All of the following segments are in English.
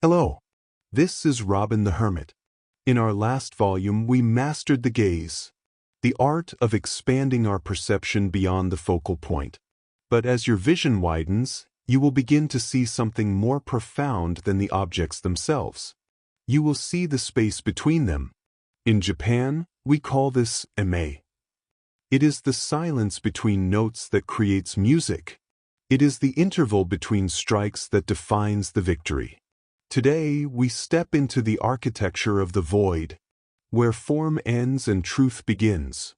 Hello, this is Robin the Hermit. In our last volume, we mastered the gaze, the art of expanding our perception beyond the focal point. But as your vision widens, you will begin to see something more profound than the objects themselves. You will see the space between them. In Japan, we call this eme. It is the silence between notes that creates music. It is the interval between strikes that defines the victory. Today, we step into the architecture of the void, where form ends and truth begins.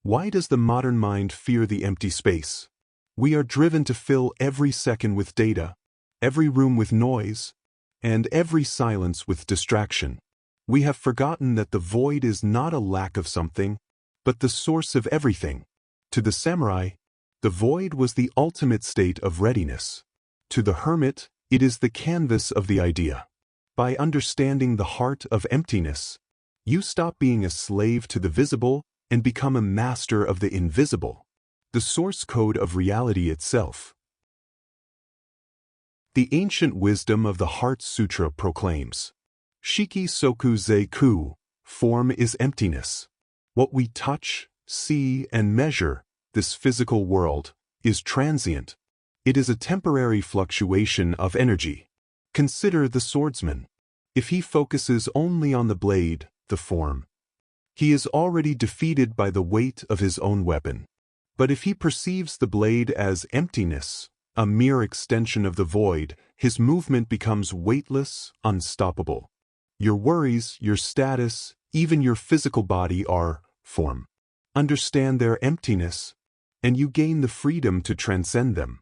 Why does the modern mind fear the empty space? We are driven to fill every second with data, every room with noise, and every silence with distraction. We have forgotten that the void is not a lack of something, but the source of everything. To the samurai, the void was the ultimate state of readiness. To the hermit, it is the canvas of the idea. By understanding the heart of emptiness, you stop being a slave to the visible and become a master of the invisible, the source code of reality itself. The ancient wisdom of the Heart Sutra proclaims, Shiki-soku-ze-ku, form is emptiness. What we touch, see, and measure, this physical world, is transient. It is a temporary fluctuation of energy. Consider the swordsman. If he focuses only on the blade, the form, he is already defeated by the weight of his own weapon. But if he perceives the blade as emptiness, a mere extension of the void, his movement becomes weightless, unstoppable. Your worries, your status, even your physical body are form. Understand their emptiness, and you gain the freedom to transcend them.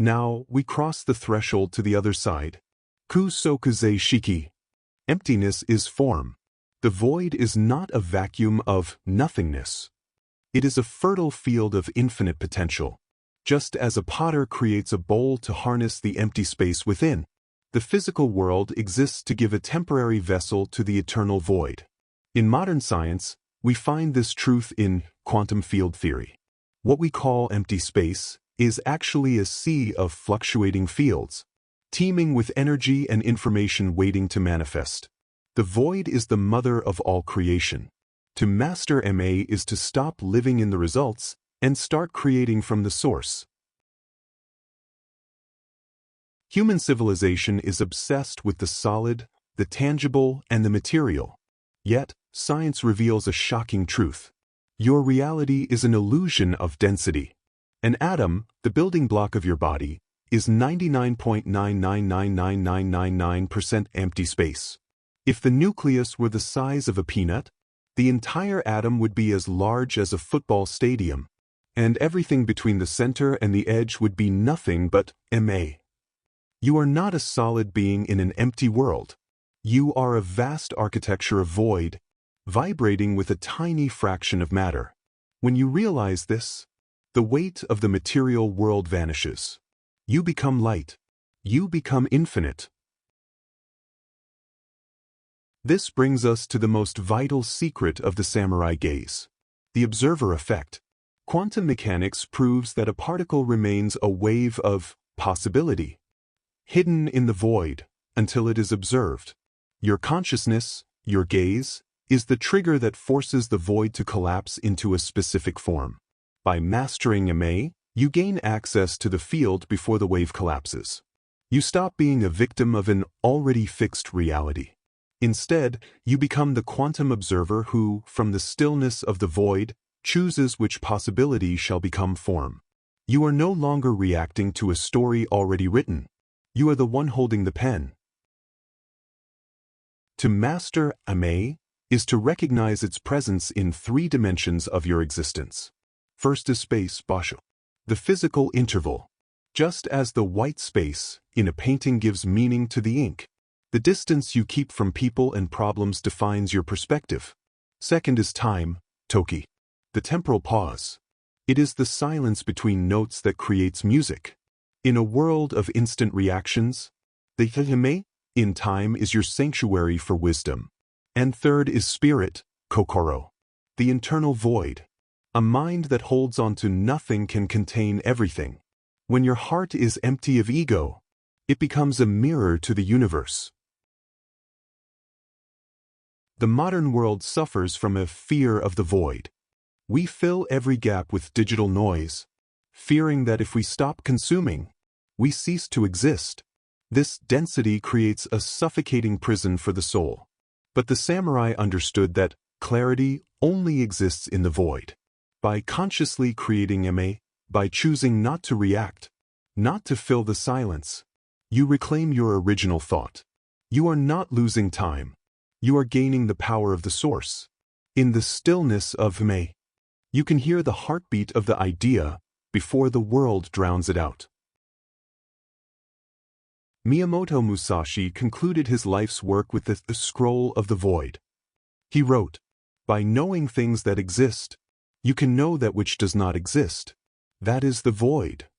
Now we cross the threshold to the other side. Ku-soku-ze-shiki. Emptiness is form. The void is not a vacuum of nothingness. It is a fertile field of infinite potential. Just as a potter creates a bowl to harness the empty space within, the physical world exists to give a temporary vessel to the eternal void. In modern science, we find this truth in quantum field theory. What we call empty space is actually a sea of fluctuating fields, teeming with energy and information waiting to manifest. The void is the mother of all creation. To master MA is to stop living in the results and start creating from the source. Human civilization is obsessed with the solid, the tangible, and the material. Yet, science reveals a shocking truth. Your reality is an illusion of density. An atom, the building block of your body, is 99.9999999% empty space. If the nucleus were the size of a peanut, the entire atom would be as large as a football stadium, and everything between the center and the edge would be nothing but MA. You are not a solid being in an empty world. You are a vast architecture of void, vibrating with a tiny fraction of matter. When you realize this, the weight of the material world vanishes. You become light. You become infinite. This brings us to the most vital secret of the samurai gaze, the observer effect. Quantum mechanics proves that a particle remains a wave of possibility, hidden in the void, until it is observed. Your consciousness, your gaze, is the trigger that forces the void to collapse into a specific form. By mastering MA, you gain access to the field before the wave collapses. You stop being a victim of an already fixed reality. Instead, you become the quantum observer who, from the stillness of the void, chooses which possibility shall become form. You are no longer reacting to a story already written. You are the one holding the pen. To master MA is to recognize its presence in 3 dimensions of your existence. First is space, basho, the physical interval. Just as the white space in a painting gives meaning to the ink, the distance you keep from people and problems defines your perspective. Second is time, toki, the temporal pause. It is the silence between notes that creates music. In a world of instant reactions, the hime in time is your sanctuary for wisdom. And third is spirit, kokoro, the internal void. A mind that holds on to nothing can contain everything. When your heart is empty of ego, it becomes a mirror to the universe. The modern world suffers from a fear of the void. We fill every gap with digital noise, fearing that if we stop consuming, we cease to exist. This density creates a suffocating prison for the soul. But the samurai understood that clarity only exists in the void. By consciously creating by choosing not to react, not to fill the silence, you reclaim your original thought. You are not losing time. You are gaining the power of the source. In the stillness of you can hear the heartbeat of the idea before the world drowns it out. Miyamoto Musashi concluded his life's work with the scroll of the void. He wrote, "By knowing things that exist, you can know that which does not exist. That is the void."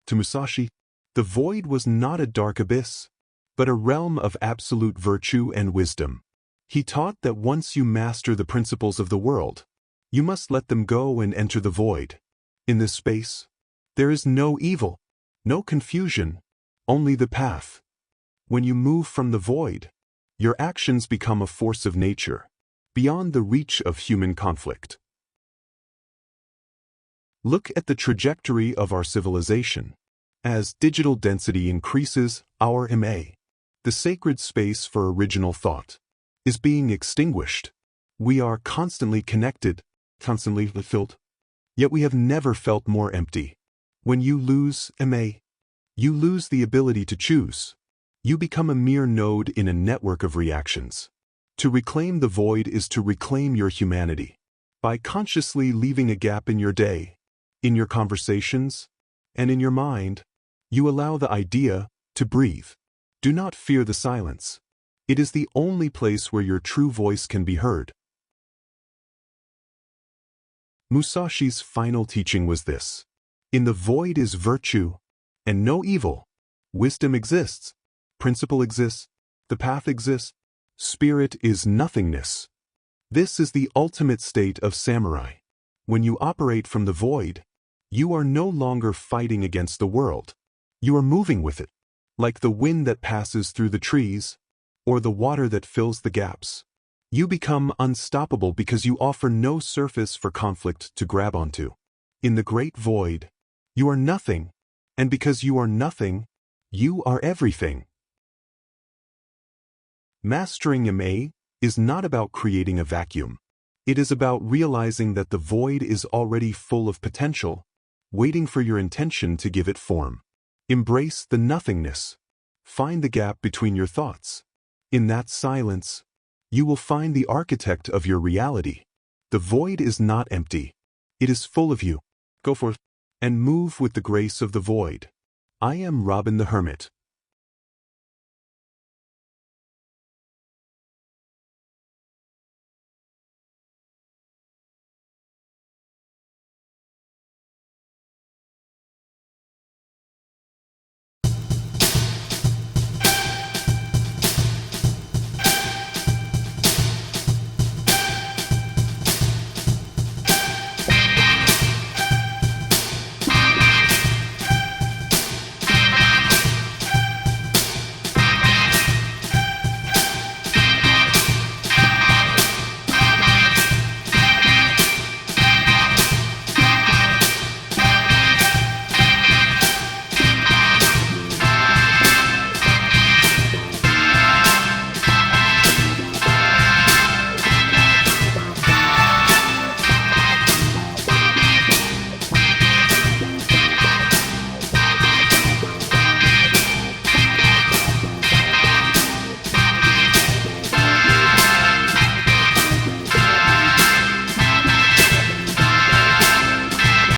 To Musashi, the void was not a dark abyss, but a realm of absolute virtue and wisdom. He taught that once you master the principles of the world, you must let them go and enter the void. In this space, there is no evil, no confusion, only the path. When you move from the void, your actions become a force of nature, beyond the reach of human conflict. Look at the trajectory of our civilization. As digital density increases, our the sacred space for original thought, is being extinguished. We are constantly connected, constantly filled, yet we have never felt more empty. When you lose you lose the ability to choose. You become a mere node in a network of reactions. To reclaim the void is to reclaim your humanity. By consciously leaving a gap in your day, in your conversations, and in your mind, you allow the idea to breathe. Do not fear the silence. It is the only place where your true voice can be heard. Musashi's final teaching was this: in the void is virtue, and no evil. Wisdom exists, principle exists, the path exists, spirit is nothingness. This is the ultimate state of samurai. When you operate from the void, you are no longer fighting against the world. You are moving with it, like the wind that passes through the trees, or the water that fills the gaps. You become unstoppable because you offer no surface for conflict to grab onto. In the great void, you are nothing, and because you are nothing, you are everything. Mastering is not about creating a vacuum. It is about realizing that the void is already full of potential, waiting for your intention to give it form. Embrace the nothingness. Find the gap between your thoughts. In that silence, you will find the architect of your reality. The void is not empty. It is full of you. Go forth and move with the grace of the void. I am Robin the Hermit.